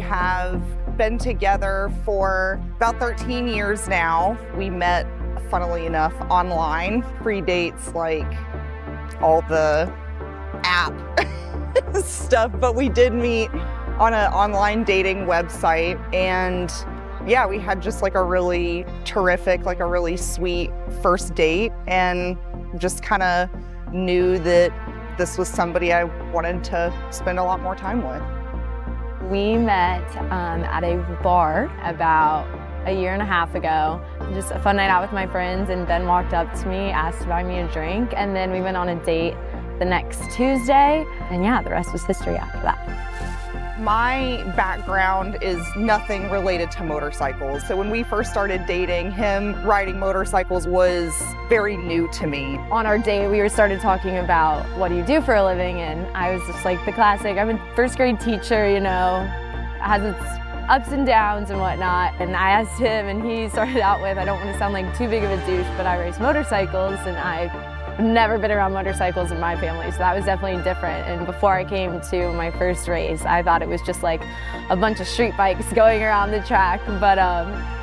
have been together for about 13 years now. We met, funnily enough, online. Predates like all the app stuff, but we did meet on an online dating website. And yeah, we had just like a really terrific, like a really sweet first date, and just kind of knew that this was somebody I wanted to spend a lot more time with. We met at a bar about a year and a half ago. Just a fun night out with my friends, and Ben walked up to me, asked to buy me a drink, and then we went on a date the next Tuesday, and yeah, the rest was history after that. My background is nothing related to motorcycles. So when we first started dating, him riding motorcycles was very new to me. On our date, we started talking about what do you do for a living, and I was just like the classic, I'm a first grade teacher, you know, has its ups and downs and whatnot. And I asked him, and he started out with, I don't want to sound like too big of a douche, but I race motorcycles, and I've never been around motorcycles in my family, so that was definitely different. And before I came to my first race, I thought it was just like a bunch of street bikes going around the track, but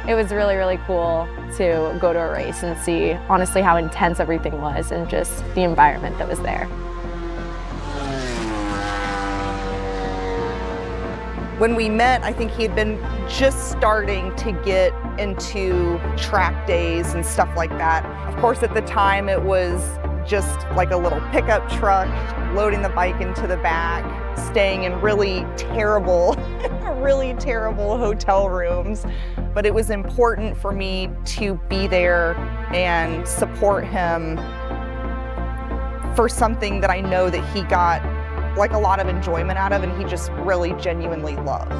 it was really, really cool to go to a race and see honestly how intense everything was and just the environment that was there. When we met, I think he had been just starting to get into track days and stuff like that. Of course, at the time, it was just like a little pickup truck, loading the bike into the back, staying in really terrible hotel rooms. But it was important for me to be there and support him for something that I know that he got like a lot of enjoyment out of, and he just really genuinely loved.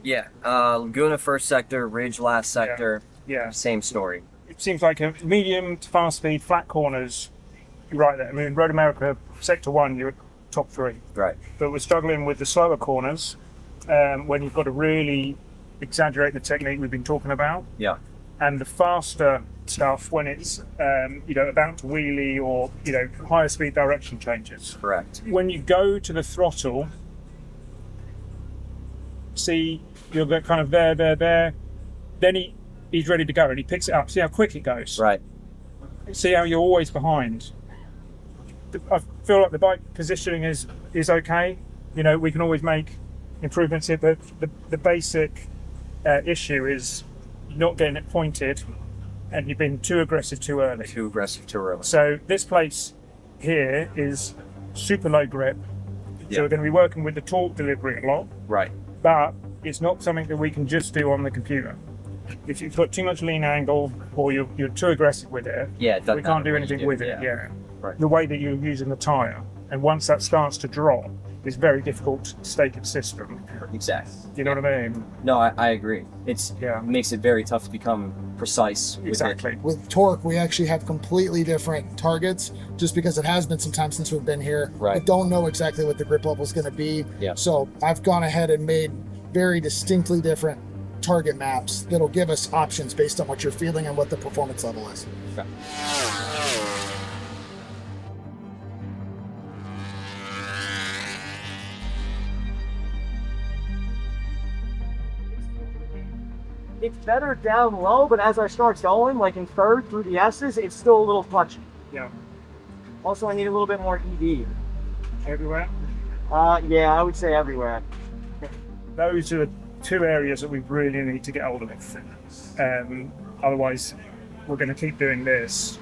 Yeah, Laguna first sector, Ridge last sector, Yeah. same story. It seems like a medium to fast speed, flat corners, you're right there. I mean, MotoAmerica, Sector 1, you're top 3. Right. But we're struggling with the slower corners when you've got to really exaggerate the technique we've been talking about. Yeah. And the faster stuff when it's, about to wheelie or, higher speed direction changes. Correct. When you go to the throttle, see, you'll get kind of there. Then he's ready to go and he picks it up. See how quick it goes. Right. See how you're always behind. I feel like the bike positioning is okay. We can always make improvements here, but the basic issue is not getting it pointed, and you've been too aggressive too early. Too aggressive too early. So this place here is super low grip. Yeah. So we're going to be working with the torque delivery a lot. Right. But it's not something that we can just do on the computer. If you've got too much lean angle or you're too aggressive with it, we can't do anything with it. Yeah. Right. The way that you're using the tyre, and once that starts to drop, it's very difficult to stay consistent. Exactly. You know what I mean? No, I agree. It makes it very tough to become precise with Exactly. it. With torque, we actually have completely different targets just because it has been some time since we've been here. Right. I don't know exactly what the grip level is going to be. Yeah. So I've gone ahead and made very distinctly different target maps that'll give us options based on what you're feeling and what the performance level is. Okay. It's better down low, but as I start going, like in third through the S's, it's still a little clutchy. Yeah. Also, I need a little bit more ED. Everywhere? Yeah, I would say everywhere. Those are the two areas that we really need to get hold of. Otherwise, we're going to keep doing this.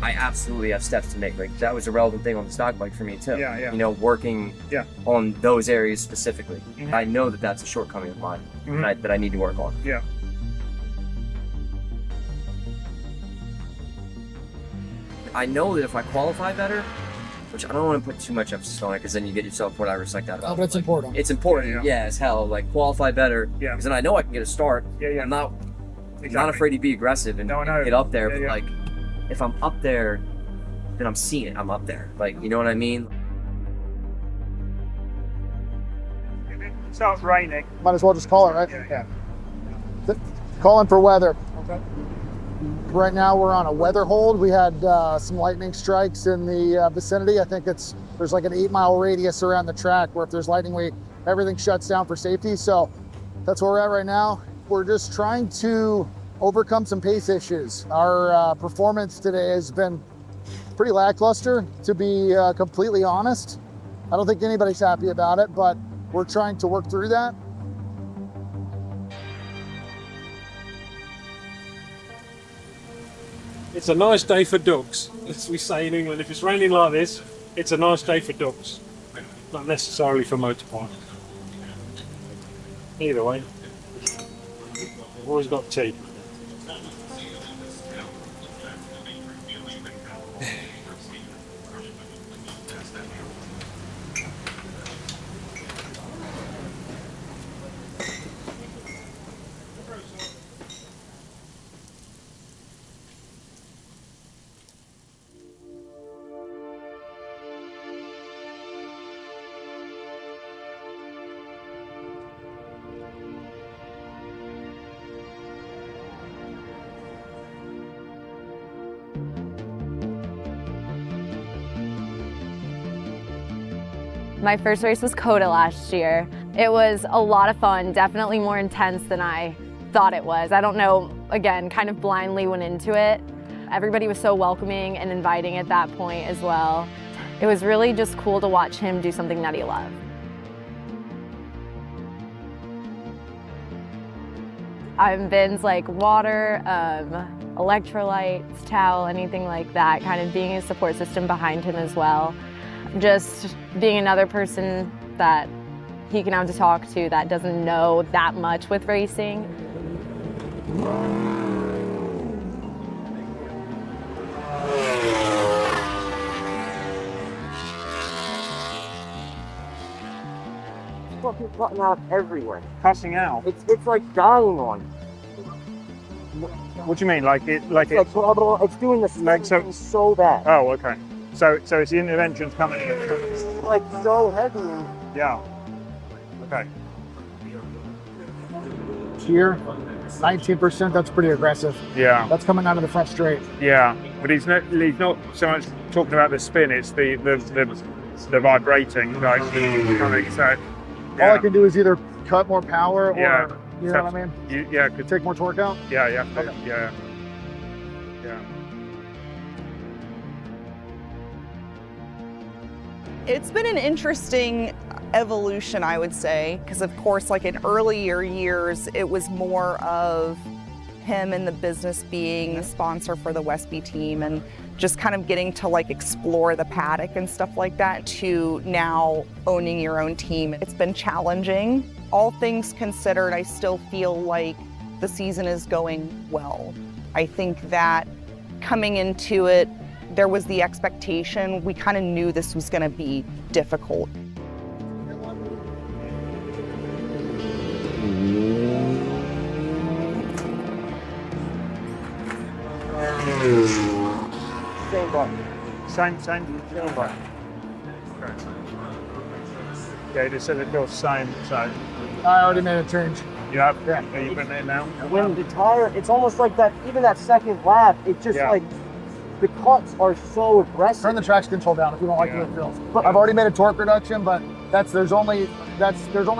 I absolutely have steps to make. Like, that was a relevant thing on the stock bike for me too. Yeah. Working on those areas specifically. Mm-hmm. I know that that's a shortcoming of mine Mm-hmm. that I need to work on. Yeah. I know that if I qualify better, which I don't want to put too much emphasis on it, because then you get yourself what I respect that about. Oh, but it's important. It's important, Yeah. as hell. Like, qualify better, Yeah. because then I know I can get a start. Yeah. I'm not afraid to be aggressive and No, I know. get up there, Yeah, but yeah. like, if I'm up there, then I'm seeing it. I'm up there. Like, you know what I mean? If it starts raining, Might as well just call it, right? Yeah. Calling for weather. okay. Right now we're on a weather hold. We had some lightning strikes in the vicinity. I think there's like an 8-mile radius around the track where if there's lightning, everything shuts down for safety. So that's where we're at right now. We're just trying to overcome some pace issues. Our performance today has been pretty lackluster, to be completely honest. I don't think anybody's happy about it, but we're trying to work through that. It's a nice day for ducks, as we say in England. If it's raining like this, it's a nice day for ducks, not necessarily for motorbikes. Either way, we've always got tea. My first race was COTA last year. It was a lot of fun, definitely more intense than I thought it was. I don't know, again, kind of blindly went into it. Everybody was so welcoming and inviting at that point as well. It was really just cool to watch him do something that he loved. Bins like water, electrolytes, towel, anything like that, kind of being a support system behind him as well. Just being another person that he can have to talk to that doesn't know that much with racing. Fucking cutting out everywhere. Passing out. It's like dying on. What do you mean? Like it? It's doing the Like so- thing so bad. Oh, okay. So it's the intervention's coming in. It's like so heavy. And Yeah. Okay. Here, 19%, that's pretty aggressive. Yeah. That's coming out of the front straight. Yeah. But he's not so much talking about the spin. It's the vibrating, like coming. So. Yeah. All I can do is either cut more power or, Yeah. you know what I mean? Could Take more torque out. Yeah. Yeah. Okay. Yeah. Yeah. It's been an interesting evolution, I would say, because of course, like in earlier years, it was more of him and the business being a sponsor for the Westby team and just kind of getting to like explore the paddock and stuff like that, to now owning your own team. It's been challenging. All things considered, I still feel like the season is going well. I think that coming into it, there was the expectation. We kind of knew this was going to be difficult. same button. Same button. Okay. Yeah, you just said it feels the same. So I already made a change. you have. Yeah. Are you putting it in now? When the tire, it's almost like that, even that second lap, it just Yeah. like, the cuts are so aggressive. Turn the traction control down if you don't like Yeah. the way it feels. But I've already made a torque reduction, but there's only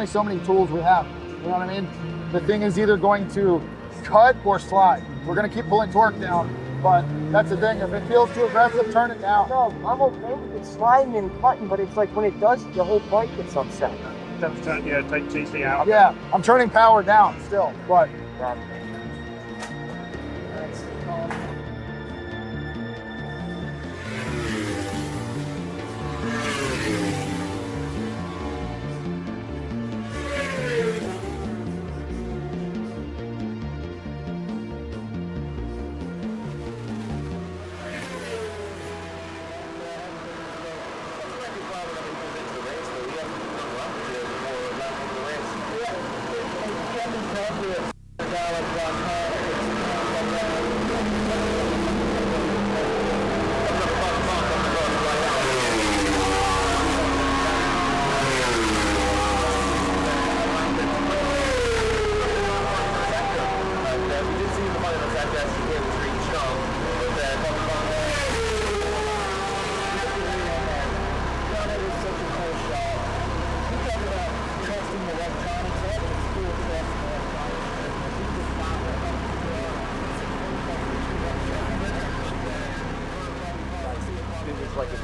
so many tools we have. You know what I mean? The thing is either going to cut or slide. We're gonna keep pulling torque down, but that's the thing. If it feels too aggressive, turn it down. No, I'm okay with it sliding and cutting, but it's like when it does, the whole bike gets upset. Yeah, take TC out. Yeah, I'm turning power down still, but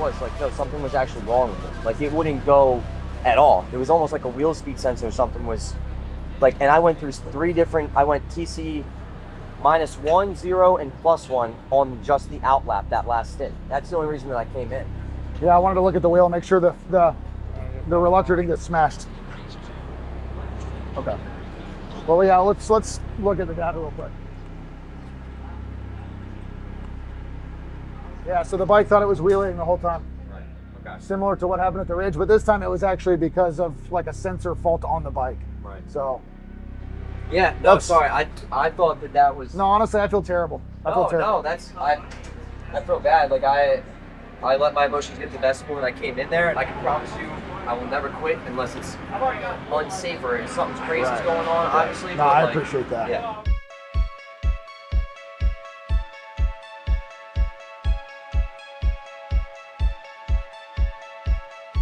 was. Like, no, something was actually wrong with it. Like, it wouldn't go at all. It was almost like a wheel speed sensor or something was like, and I went through I went TC -1, 0, and +1 on just the out lap that last stint. That's the only reason that I came in. Yeah, I wanted to look at the wheel and make sure the reluctor didn't get smashed. Okay. Well, yeah, let's look at the data real quick. Yeah, so the bike thought it was wheeling the whole time. Right. Okay. Similar to what happened at the Ridge, but this time it was actually because of like a sensor fault on the bike. Right. So. Yeah. No, sorry. I thought that was. No, honestly, I feel terrible. I feel terrible. No, I feel bad. Like I let my emotions get the best of me when I came in there, and I can promise you, I will never quit unless it's unsafe or something's crazy's going on. Obviously. No, but I like, appreciate that. Yeah.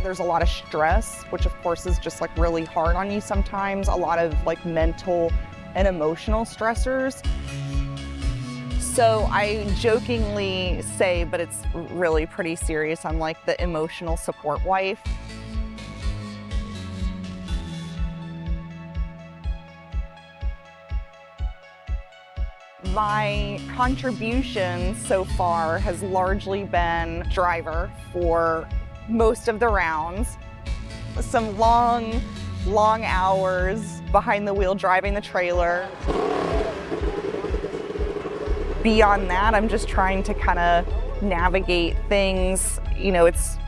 There's a lot of stress, which of course is just like really hard on you sometimes. A lot of like mental and emotional stressors. So I jokingly say, but it's really pretty serious, I'm like the emotional support wife. My contribution so far has largely been driver for most of the rounds. Some long hours behind the wheel driving the trailer. Beyond that, I'm just trying to kind of navigate things. You know, it's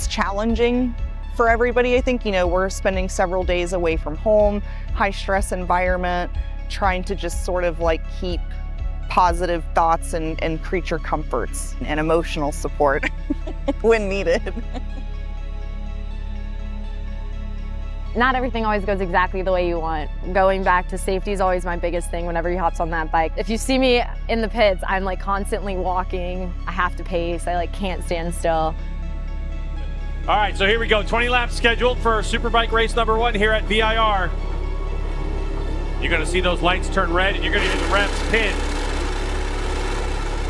challenging for everybody. I think, you know, we're spending several days away from home, high stress environment, trying to just sort of like keep positive thoughts and creature comforts and emotional support when needed. Not everything always goes exactly the way you want. Going back to safety is always my biggest thing whenever he hops on that bike. If you see me in the pits, I'm like constantly walking. I have to pace. I like can't stand still. All right, so here we go. 20 laps scheduled for Superbike race number 1 here at VIR. You're gonna see those lights turn red and you're gonna hear the refs pin.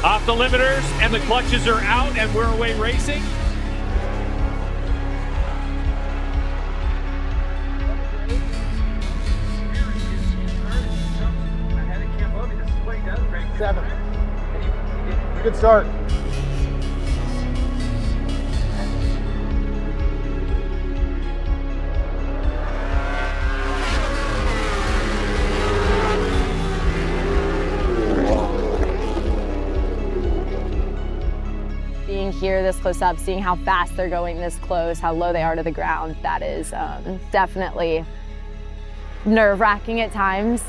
Off the limiters and the clutches are out and we're away racing. Seven. Good start. Being here this close up, seeing how fast they're going this close, how low they are to the ground, that is definitely nerve-wracking at times.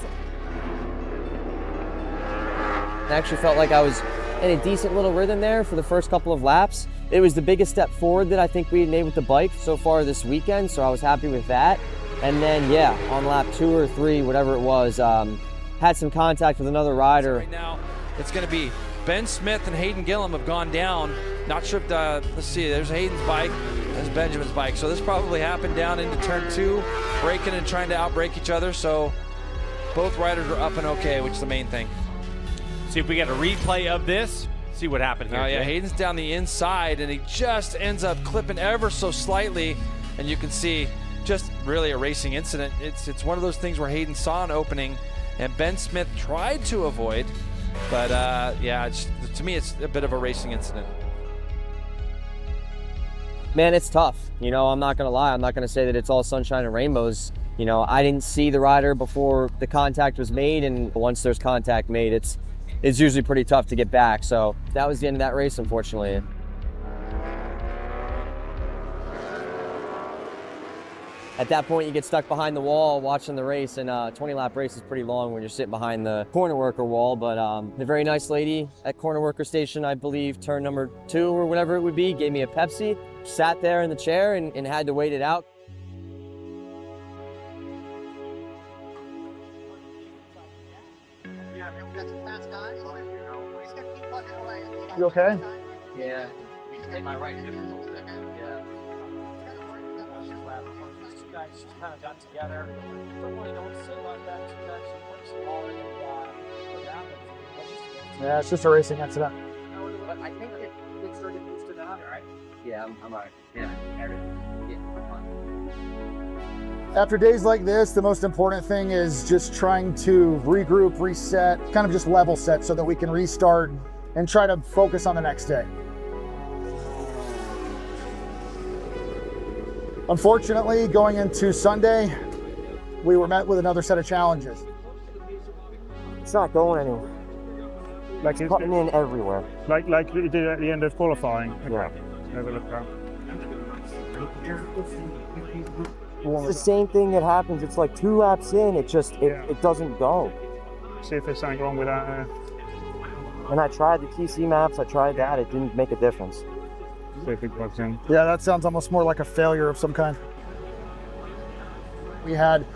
I actually felt like I was in a decent little rhythm there for the first couple of laps. It was the biggest step forward that I think we had made with the bike so far this weekend, so I was happy with that. And then, yeah, on lap 2 or 3, whatever it was, had some contact with another rider. Right now, it's going to be Ben Smith and Hayden Gillum have gone down. Not sure if let's see, there's Hayden's bike, there's Benjamin's bike. So this probably happened down into turn 2, braking and trying to outbrake each other. So both riders are up and okay, which is the main thing. See if we get a replay of this. See what happened here. Oh yeah, Jay. Hayden's down the inside and he just ends up clipping ever so slightly. And you can see just really a racing incident. It's one of those things where Hayden saw an opening and Ben Smith tried to avoid. But yeah, to me, it's a bit of a racing incident. Man, it's tough. You know, I'm not gonna lie. I'm not gonna say that it's all sunshine and rainbows. You know, I didn't see the rider before the contact was made, and once there's contact made, it's usually pretty tough to get back. So that was the end of that race, unfortunately. At that point, you get stuck behind the wall watching the race, and 20-lap race is pretty long when you're sitting behind the corner worker wall. But a very nice lady at corner worker station, I believe, turn number 2 or whatever it would be, gave me a Pepsi, sat there in the chair and had to wait it out. You okay? Yeah. My right hip. Guys kind of got together. Don't sit like that. You actually work hard and what happens. Yeah, it's just a racing incident. But I think it started boosted out, right? Yeah, I'm alright. Yeah, everything. Yeah, I'm fine. After days like this, the most important thing is just trying to regroup, reset, kind of just level set so that we can restart and try to focus on the next day. Unfortunately, going into Sunday, we were met with another set of challenges. It's not going anywhere. Like It's cutting in everywhere. like you did at the end of qualifying. Yeah. Never look around. It's the same thing that happens. It's like 2 laps in, it doesn't go. See if there's something wrong with that. And I tried the TC maps, I tried that, it didn't make a difference. See if it plugs in. Yeah, that sounds almost more like a failure of some kind. We had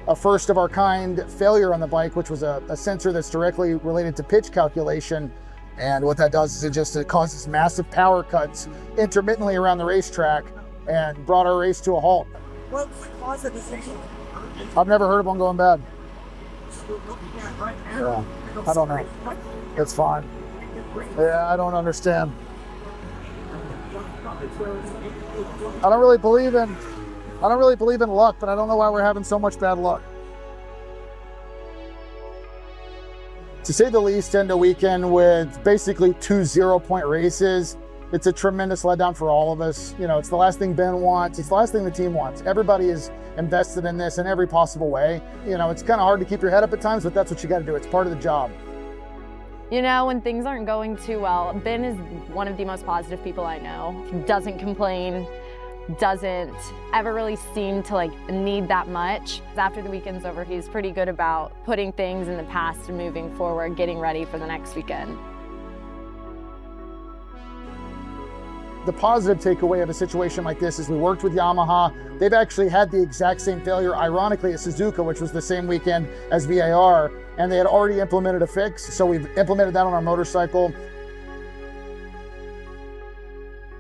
a first of our kind failure on the bike, which was a sensor that's directly related to pitch calculation. And what that does is it causes massive power cuts intermittently around the racetrack and brought our race to a halt. What's the cause of this issue? I've never heard of one going bad. Yeah, I don't know. It's fine. Yeah, I don't understand. I don't really believe in luck, but I don't know why we're having so much bad luck. To say the least, end a weekend with basically 2 0-point races, it's a tremendous letdown for all of us. You know, it's the last thing Ben wants. It's the last thing the team wants. Everybody is invested in this in every possible way. You know, it's kind of hard to keep your head up at times, but that's what you got to do. It's part of the job. You know, when things aren't going too well, Ben is one of the most positive people I know. He doesn't complain, doesn't ever really seem to need that much. After the weekend's over, he's pretty good about putting things in the past and moving forward, getting ready for the next weekend. The positive takeaway of a situation like this is we worked with Yamaha. They've actually had the exact same failure, ironically, at Suzuka, which was the same weekend as VIR, and they had already implemented a fix, so we've implemented that on our motorcycle.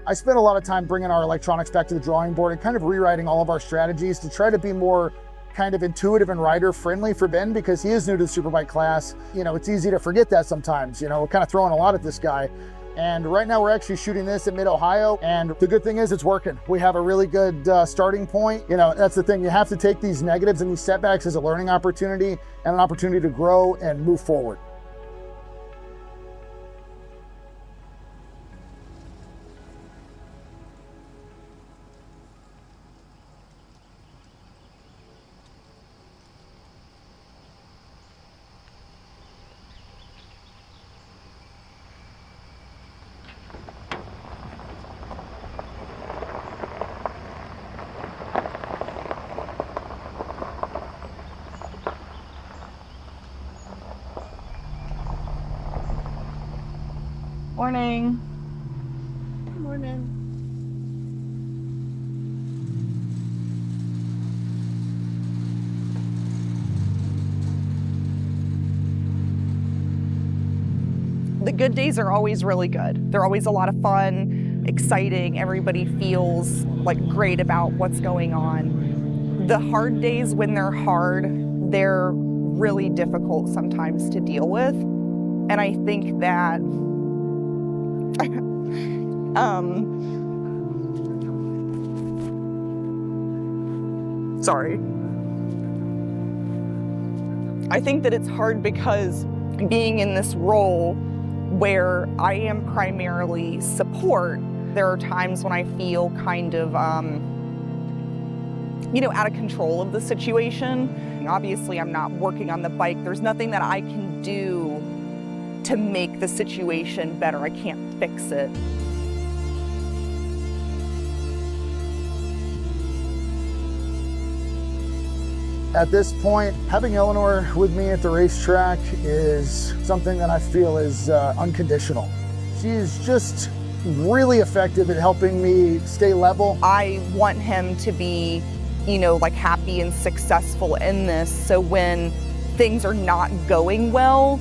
I spent a lot of time bringing our electronics back to the drawing board and kind of rewriting all of our strategies to try to be more kind of intuitive and rider friendly for Ben, because he is new to the Superbike class. You know, it's easy to forget that sometimes. You know, we're kind of throwing a lot at this guy. And right now we're actually shooting this at Mid-Ohio, and the good thing is it's working. We have a really good starting point. You know, that's the thing. You have to take these negatives and these setbacks as a learning opportunity and an opportunity to grow and move forward. Morning. Morning. The good days are always really good. They're always a lot of fun, exciting. Everybody feels great about what's going on. The hard days, when they're hard, they're really difficult sometimes to deal with. And I think that sorry. I think that it's hard because being in this role where I am primarily support, there are times when I feel kind of, out of control of the situation. Obviously, I'm not working on the bike. There's nothing that I can do to make the situation better. I can't fix it. At this point, having Eleanor with me at the racetrack is something that I feel is unconditional. She's just really effective at helping me stay level. I want him to be, happy and successful in this. So when things are not going well,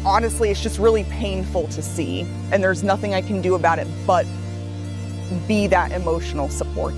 honestly, it's just really painful to see. And there's nothing I can do about it but be that emotional support.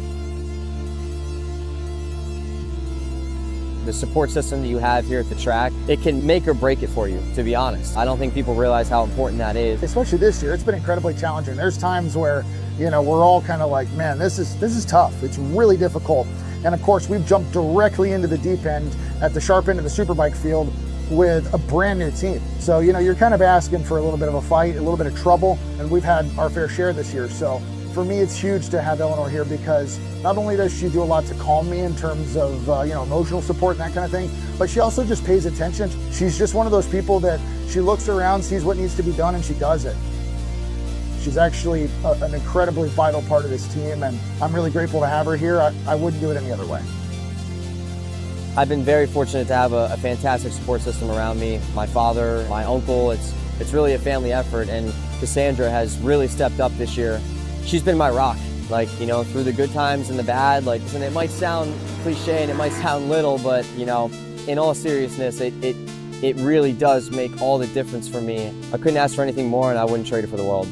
The support system that you have here at the track, it can make or break it for you, to be honest. I don't think people realize how important that is. Especially this year, it's been incredibly challenging. There's times where, you know, we're all kind of like, man, this is tough. It's really difficult. And of course, we've jumped directly into the deep end at the sharp end of the Superbike field with a brand new team. So, you know, you're kind of asking for a little bit of a fight, a little bit of trouble, and we've had our fair share this year. So for me, it's huge to have Eleanor here because not only does she do a lot to calm me in terms of, you know, emotional support and that kind of thing, but she also just pays attention. She's just one of those people that she looks around, sees what needs to be done, and she does it. She's actually an incredibly vital part of this team, and I'm really grateful to have her here. I wouldn't do it any other way. I've been very fortunate to have a fantastic support system around me. My father, my uncle, it's really a family effort, and Cassandra has really stepped up this year. She's been my rock, like, you know, through the good times and the bad. Like, and it might sound cliche and it might sound little, but, you know, in all seriousness, it really does make all the difference for me. I couldn't ask for anything more, and I wouldn't trade it for the world.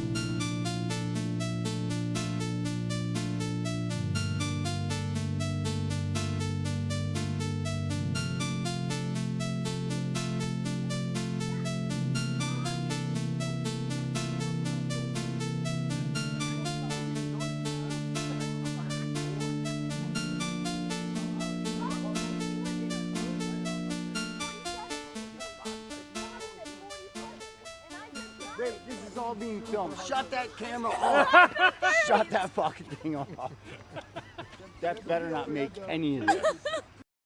This is all being filmed. Shut that camera off. Shut that fucking thing off. That better not make any of this.